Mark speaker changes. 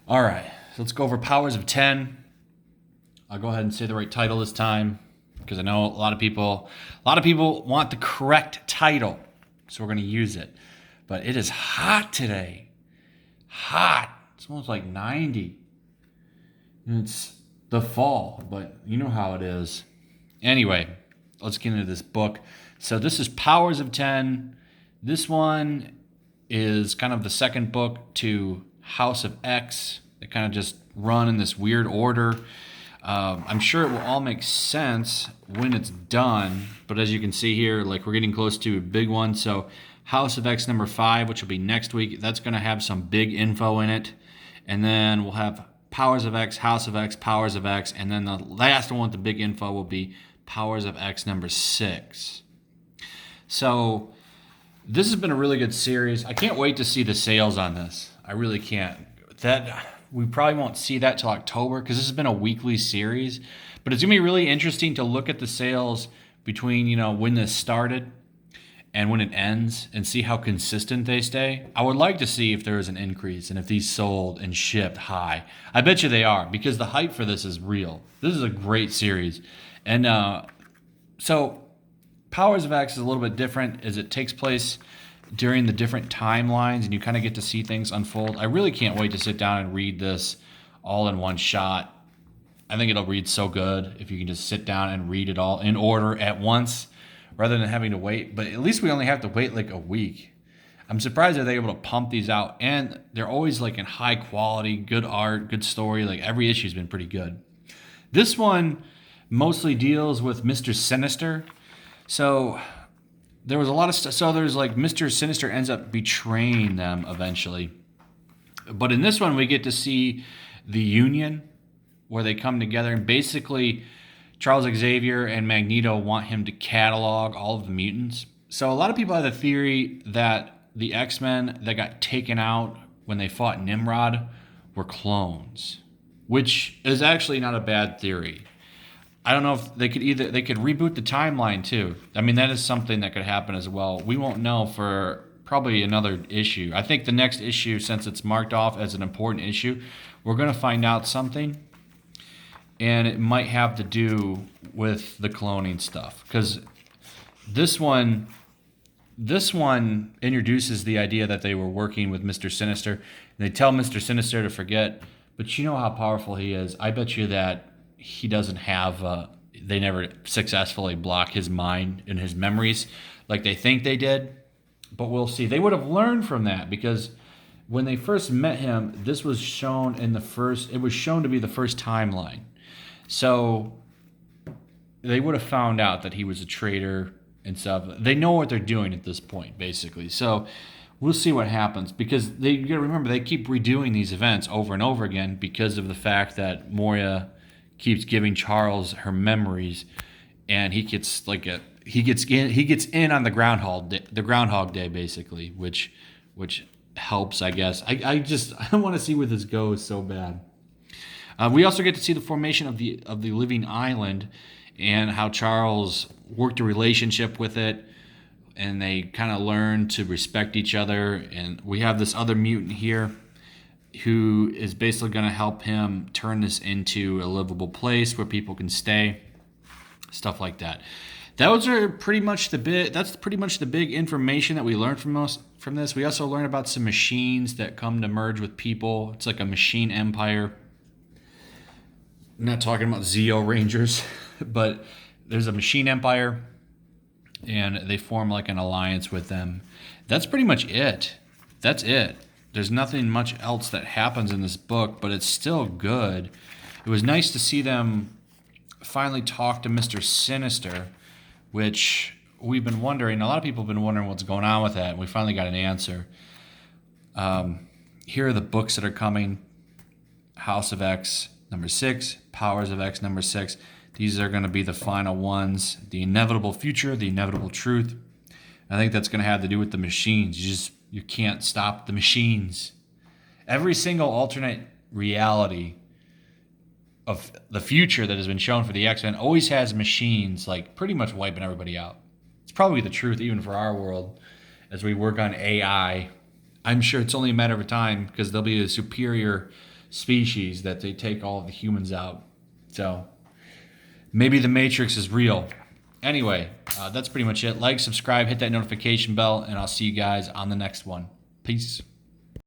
Speaker 1: All right, so let's go over Powers of 10. I'll go ahead and say the right title this time because I know a lot of people want the correct title, so we're going to use it. But it is hot today. Hot. It's almost like 90. And it's the fall, but you know how it is. Anyway, let's get into this book. So this is Powers of 10. This one is kind of the second book to House of X. They kind of just run in this weird order. I'm sure it will all make sense when it's done, but as you can see here, like we're getting close to a big one. So House of X number 5, which will be next week, that's going to have some big info in it. And then we'll have Powers of X, House of X, Powers of X, and then the last one with the big info will be Powers of X number 6. So this has been a really good series. I can't wait to see the sales on this. I really can't. We probably won't see that till October because this has been a weekly series. But it's going to be really interesting to look at the sales between, when this started and when it ends and see how consistent they stay. I would like to see if there is an increase and if these sold and shipped high. I bet you they are because the hype for this is real. This is a great series. And so Powers of X is a little bit different as it takes place during the different timelines and you kind of get to see things unfold. I really can't wait to sit down and read this all in one shot. I think it'll read so good if you can just sit down and read it all in order at once rather than having to wait. But at least we only have to wait like a week. I'm surprised that they're able to pump these out, and they're always like in high quality, good art, good story. Like every issue's been pretty good. This one mostly deals with Mr. Sinister. So there was a lot of stuff. So there's like Mr. Sinister ends up betraying them eventually. But in this one, we get to see the Union where they come together. And basically, Charles Xavier and Magneto want him to catalog all of the mutants. So a lot of people have the theory that the X-Men that got taken out when they fought Nimrod were clones, which is actually not a bad theory. I don't know if they could reboot the timeline too. I mean, that is something that could happen as well. We won't know for probably another issue. I think the next issue, since it's marked off as an important issue, we're going to find out something. And it might have to do with the cloning stuff. Because this one introduces the idea that they were working with Mr. Sinister. And they tell Mr. Sinister to forget. But you know how powerful he is. I bet you that he doesn't have, they never successfully block his mind and his memories like they think they did. But we'll see. They would have learned from that because when they first met him, this was shown it was shown to be the first timeline. So they would have found out that he was a traitor and stuff. They know what they're doing at this point, basically. So we'll see what happens because you got to remember they keep redoing these events over and over again because of the fact that Moria keeps giving Charles her memories, and he gets in on the Groundhog Day basically, which helps, I guess. I want to see where this goes so bad. We also get to see the formation of the living island and how Charles worked a relationship with it, and they kind of learn to respect each other. And we have this other mutant here who is basically going to help him turn this into a livable place where people can stay, stuff like that. That's pretty much the big information that we learned from this. We also learn about some machines that come to merge with people. It's like a machine empire. I'm not talking about Zeo Rangers, but there's a machine empire, and they form like an alliance with them. That's pretty much it. That's it. There's nothing much else that happens in this book, but it's still good. It was nice to see them finally talk to Mr. Sinister, which we've been wondering. A lot of people have been wondering what's going on with that, and we finally got an answer. Here are the books that are coming. House of X number 6, Powers of X number 6. These are going to be the final ones. The inevitable future, the inevitable truth. I think that's going to have to do with the machines. You can't stop the machines. Every single alternate reality of the future that has been shown for the X-Men always has machines like pretty much wiping everybody out. It's probably the truth even for our world as we work on AI. I'm sure it's only a matter of time because there'll be a superior species that they take all of the humans out. So maybe the Matrix is real. Anyway, that's pretty much it. Like, subscribe, hit that notification bell, and I'll see you guys on the next one. Peace.